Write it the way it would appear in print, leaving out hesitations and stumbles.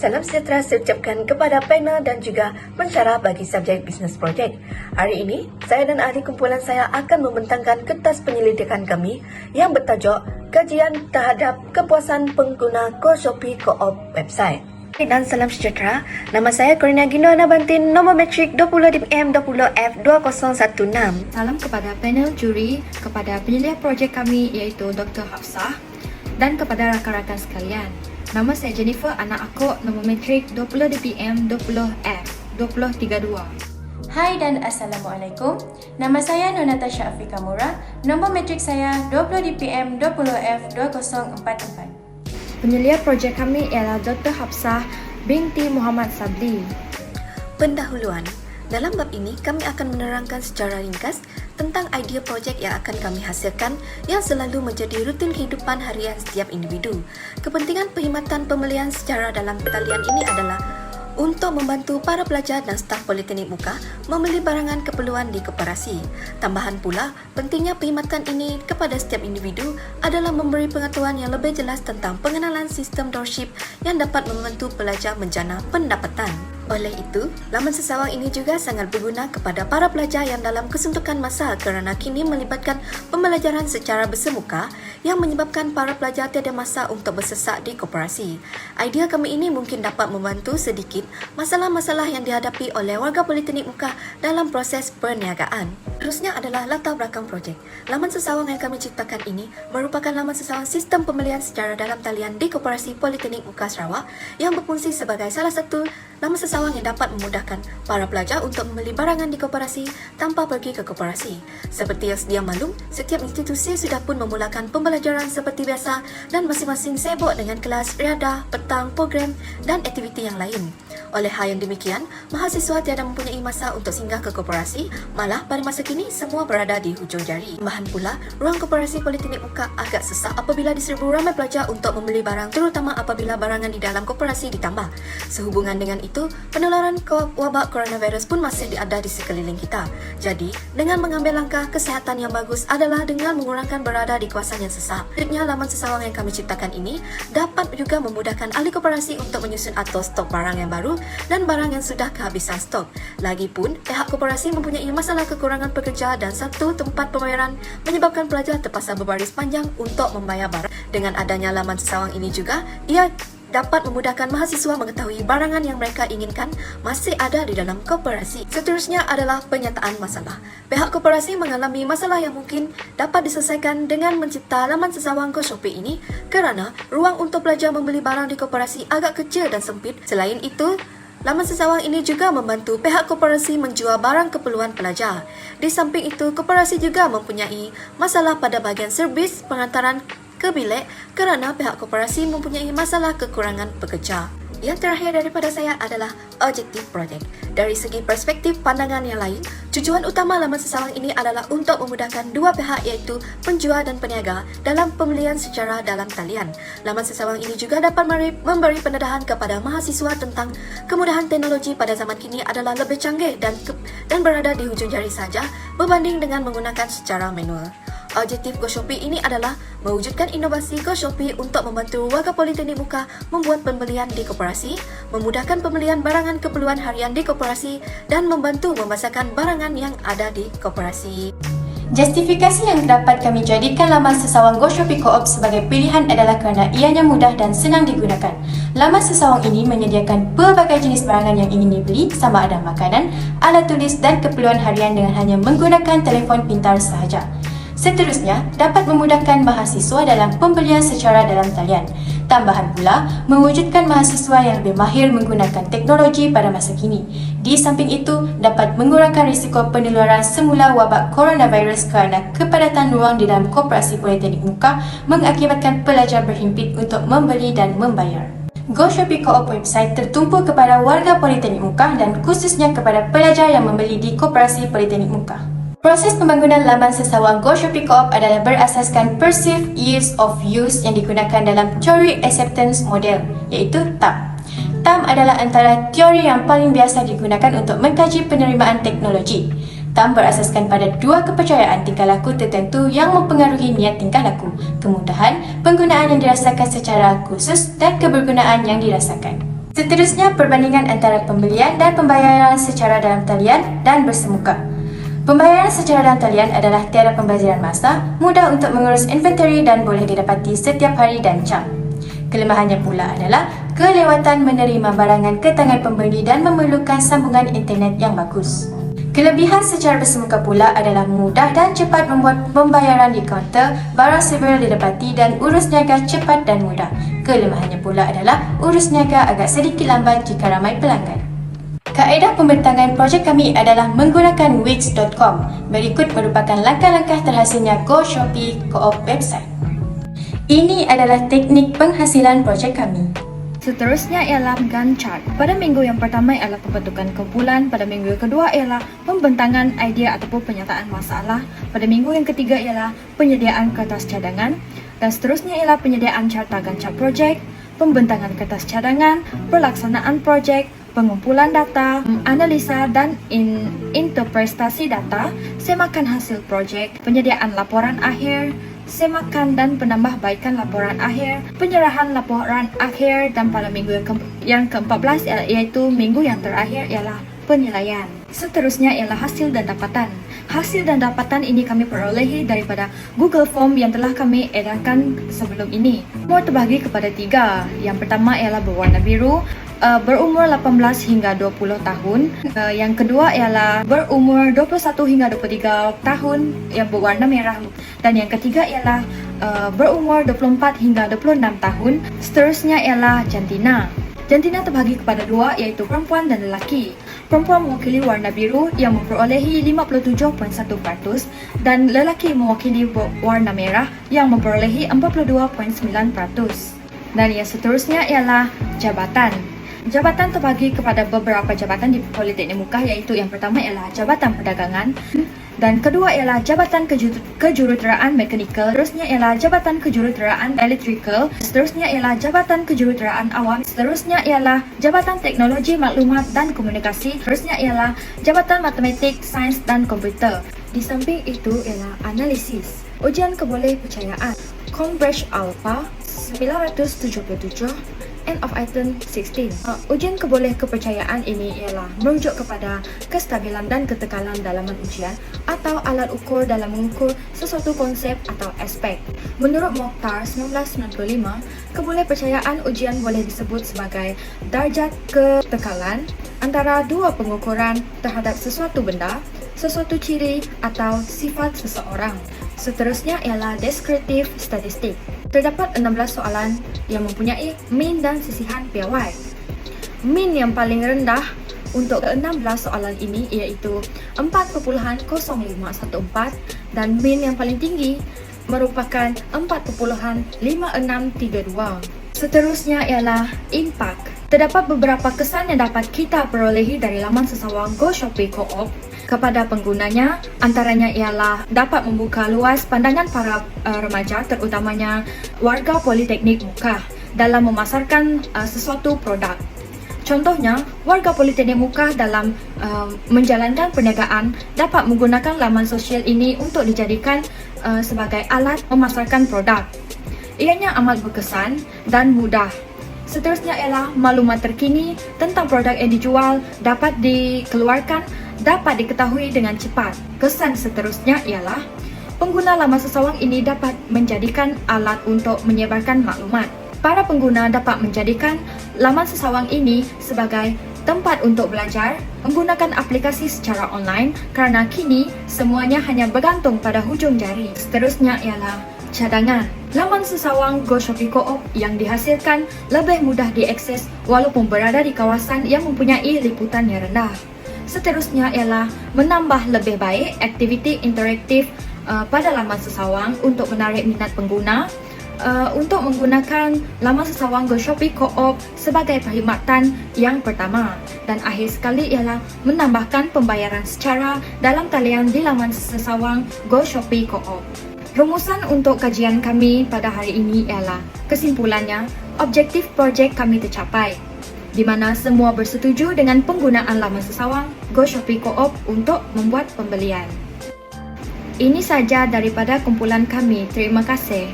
Salam sejahtera saya ucapkan kepada panel dan juga pensyarah bagi subjek Business Project. Hari ini, saya dan ahli kumpulan saya akan membentangkan kertas penyelidikan kami yang bertajuk Kajian Terhadap Kepuasan Pengguna GoShopee Co-op Website. Dan salam sejahtera, nama saya Corina Gino Nabantin, nombor metrik 20DPM20F2016. Salam kepada panel juri, kepada penyelia projek kami iaitu Dr. Hafsah dan kepada rakan-rakan sekalian. Nama saya Jennifer, anak aku, nombor metrik 20DPM20F2032. Hai dan Assalamualaikum. Nama saya Nur Natasha Afrika Mura. Nombor metrik saya 20DPM20F2044. Penyelia projek kami ialah Dr. Hafsah binti Muhammad Sabli. Pendahuluan. Dalam bab ini, kami akan menerangkan secara ringkas tentang idea projek yang akan kami hasilkan yang selalu menjadi rutin kehidupan harian setiap individu. Kepentingan perkhidmatan pembelian secara dalam talian ini adalah untuk membantu para pelajar dan staf Politeknik Muka membeli barangan keperluan di koperasi. Tambahan pula, pentingnya perkhidmatan ini kepada setiap individu adalah memberi pengetahuan yang lebih jelas tentang pengenalan sistem dropship yang dapat membantu pelajar menjana pendapatan. Oleh itu, laman sesawang ini juga sangat berguna kepada para pelajar yang dalam kesuntukan masa kerana kini melibatkan pembelajaran secara bersemuka yang menyebabkan para pelajar tiada masa untuk bersesak di koperasi. Idea kami ini mungkin dapat membantu sedikit masalah-masalah yang dihadapi oleh warga Politeknik Muka dalam proses perniagaan. Terusnya adalah latar belakang projek. Laman sesawang yang kami ciptakan ini merupakan laman sesawang sistem pembelian secara dalam talian di Koperasi Politeknik Muka Sarawak yang berfungsi sebagai salah satu laman sesawang yang dapat memudahkan para pelajar untuk membeli barangan di koperasi tanpa pergi ke koperasi. Seperti yang sedia maklum, setiap institusi sudah pun memulakan pembelajaran seperti biasa dan masing-masing sibuk dengan kelas, riadah, petang, program dan aktiviti yang lain. Oleh hal yang demikian, mahasiswa tiada mempunyai masa untuk singgah ke koperasi, malah pada masa kini semua berada di hujung jari. Tambahan pula, ruang koperasi Politeknik Muka agak sesak apabila diserbu ramai pelajar untuk membeli barang, terutama apabila barangan di dalam koperasi ditambah. Sehubungan dengan itu, penularan wabak coronavirus pun masih ada di sekeliling kita. Jadi, dengan mengambil langkah kesihatan yang bagus adalah dengan mengurangkan berada di kawasan yang sesak. Selanjutnya, laman sesawang yang kami ciptakan ini dapat juga memudahkan ahli koperasi untuk menyusun atur stok barang yang baru dan barang yang sudah kehabisan stok. Lagipun, pihak koperasi mempunyai masalah kekurangan pekerja dan satu tempat pembayaran menyebabkan pelajar terpaksa berbaris panjang untuk membayar barang. Dengan adanya laman sesawang ini juga, ia dapat memudahkan mahasiswa mengetahui barangan yang mereka inginkan masih ada di dalam koperasi. Seterusnya adalah penyataan masalah. Pihak koperasi mengalami masalah yang mungkin dapat diselesaikan dengan mencipta laman sesawang GoShopee ini kerana ruang untuk pelajar membeli barang di koperasi agak kecil dan sempit. Selain itu, laman sesawang ini juga membantu pihak koperasi menjual barang keperluan pelajar. Di samping itu, koperasi juga mempunyai masalah pada bahagian servis pengantaran ke bilik kerana pihak koperasi mempunyai masalah kekurangan pekerja. Yang terakhir daripada saya adalah objektif projek. Dari segi perspektif pandangan yang lain, tujuan utama laman sesawang ini adalah untuk memudahkan dua pihak iaitu penjual dan peniaga dalam pembelian secara dalam talian. Laman sesawang ini juga dapat memberi pendedahan kepada mahasiswa tentang kemudahan teknologi pada zaman kini adalah lebih canggih dan berada di hujung jari saja berbanding dengan menggunakan secara manual. Objektif GoShopee ini adalah mewujudkan inovasi GoShopee untuk membantu warga Politeknik Muka membuat pembelian di koperasi, memudahkan pembelian barangan keperluan harian di koperasi dan membantu memasarkan barangan yang ada di koperasi. Justifikasi yang dapat kami jadikan laman sesawang GoShopee Co-op sebagai pilihan adalah kerana ianya mudah dan senang digunakan. Laman sesawang ini menyediakan pelbagai jenis barangan yang ingin dibeli sama ada makanan, alat tulis dan keperluan harian dengan hanya menggunakan telefon pintar sahaja. Seterusnya, dapat memudahkan mahasiswa dalam pembelian secara dalam talian. Tambahan pula, mewujudkan mahasiswa yang lebih mahir menggunakan teknologi pada masa kini. Di samping itu, dapat mengurangkan risiko penularan semula wabak coronavirus kerana kepadatan ruang di dalam koperasi Politeknik Muka mengakibatkan pelajar berhimpit untuk membeli dan membayar. GoShopee Co-op website tertumpu kepada warga Politeknik Muka dan khususnya kepada pelajar yang membeli di koperasi Politeknik Muka. Proses pembangunan laman sesawang GoShopee Co-op adalah berasaskan Perceived Ease of Use yang digunakan dalam Teori Acceptance Model, iaitu TAM. TAM adalah antara teori yang paling biasa digunakan untuk mengkaji penerimaan teknologi. TAM berasaskan pada dua kepercayaan tingkah laku tertentu yang mempengaruhi niat tingkah laku, kemudahan, penggunaan yang dirasakan secara khusus dan kebergunaan yang dirasakan. Seterusnya, perbandingan antara pembelian dan pembayaran secara dalam talian dan bersemuka. Pembayaran secara dalam talian adalah tiada pembaziran masa, mudah untuk mengurus inventory dan boleh didapati setiap hari dan jam. Kelemahannya pula adalah kelewatan menerima barangan ke tangan pembeli dan memerlukan sambungan internet yang bagus. Kelebihan secara bersemuka pula adalah mudah dan cepat membuat pembayaran di kaunter, barang segera didapati dan urus niaga cepat dan mudah. Kelemahannya pula adalah urus niaga agak sedikit lambat jika ramai pelanggan. Kaedah pembentangan projek kami adalah menggunakan Wix.com. Berikut merupakan langkah-langkah terhasilnya Go Shopee Co-op website. Ini adalah teknik penghasilan projek kami. Seterusnya ialah Gantt chart. Pada minggu yang pertama ialah pembentukan kumpulan, pada minggu yang kedua ialah pembentangan idea ataupun penyataan masalah, pada minggu yang ketiga ialah penyediaan kertas cadangan, dan seterusnya ialah penyediaan carta Gantt chart projek, pembentangan kertas cadangan, pelaksanaan projek, pengumpulan data, analisa dan interpretasi data, semakan hasil projek, penyediaan laporan akhir, semakan dan penambahbaikan laporan akhir, penyerahan laporan akhir, dan pada minggu yang ke-14 iaitu minggu yang terakhir ialah penilaian. Seterusnya ialah hasil dan dapatan. Hasil dan dapatan ini kami perolehi daripada Google Form yang telah kami edarkan sebelum ini. Semua terbagi kepada 3. Yang pertama ialah berwarna biru, berumur 18 hingga 20 tahun. Yang kedua ialah berumur 21 hingga 23 tahun yang berwarna merah. Dan yang ketiga ialah berumur 24 hingga 26 tahun. Seterusnya ialah jantina. Jantina terbagi kepada 2 iaitu perempuan dan lelaki. Perempuan mewakili warna biru yang memperolehi 57.1% dan lelaki mewakili warna merah yang memperolehi 42.9%. Dan yang seterusnya ialah jabatan. Jabatan terbagi kepada beberapa jabatan di Politeknik Muka iaitu yang pertama ialah Jabatan Perdagangan dan kedua ialah Jabatan Kejuruteraan Mekanikal, seterusnya ialah Jabatan Kejuruteraan Elektrikal, seterusnya ialah Jabatan Kejuruteraan Awam, seterusnya ialah Jabatan Teknologi Maklumat dan Komunikasi, seterusnya ialah Jabatan Matematik, Sains dan Komputer. Di samping itu ialah analisis, ujian kebolehpercayaan, Cambridge Alpha 977, End of item 16. Ujian kebolehkepercayaan ini ialah merujuk kepada kestabilan dan ketekanan dalaman ujian atau alat ukur dalam mengukur sesuatu konsep atau aspek. Menurut Mokhtar 1995, kebolehpercayaan ujian boleh disebut sebagai darjat ketekalan antara dua pengukuran terhadap sesuatu benda, sesuatu ciri atau sifat seseorang. Seterusnya ialah deskriptif statistik. Terdapat 16 soalan yang mempunyai min dan sisihan piawai. Min yang paling rendah untuk 16 soalan ini iaitu 4.0514 dan min yang paling tinggi merupakan 4.5632. Seterusnya ialah impact. Terdapat beberapa kesan yang dapat kita perolehi dari laman sesawang Go Shopee Co-op kepada penggunanya, antaranya ialah dapat membuka luas pandangan para remaja terutamanya warga Politeknik Muka dalam memasarkan sesuatu produk. Contohnya, warga Politeknik Muka dalam menjalankan perniagaan dapat menggunakan laman sosial ini untuk dijadikan sebagai alat memasarkan produk. Ianya amat berkesan dan mudah. Seterusnya ialah maklumat terkini tentang produk yang dijual dapat dikeluarkan, dapat diketahui dengan cepat. Kesan seterusnya ialah pengguna laman sesawang ini dapat menjadikan alat untuk menyebarkan maklumat. Para pengguna dapat menjadikan laman sesawang ini sebagai tempat untuk belajar menggunakan aplikasi secara online kerana kini semuanya hanya bergantung pada hujung jari. Seterusnya ialah cadangan. Laman sesawang Go Shopee Co-op yang dihasilkan lebih mudah diakses walaupun berada di kawasan yang mempunyai liputan yang rendah. Seterusnya ialah menambah lebih baik aktiviti interaktif pada laman sesawang untuk menarik minat pengguna, untuk menggunakan laman sesawang Go Shopee Co-op sebagai perkhidmatan yang pertama. Dan akhir sekali ialah menambahkan pembayaran secara dalam talian di laman sesawang Go Shopee Co-op. Rumusan untuk kajian kami pada hari ini ialah kesimpulannya, objektif projek kami tercapai di mana semua bersetuju dengan penggunaan laman sesawang Go Shopee Co-op untuk membuat pembelian. Ini saja daripada kumpulan kami. Terima kasih.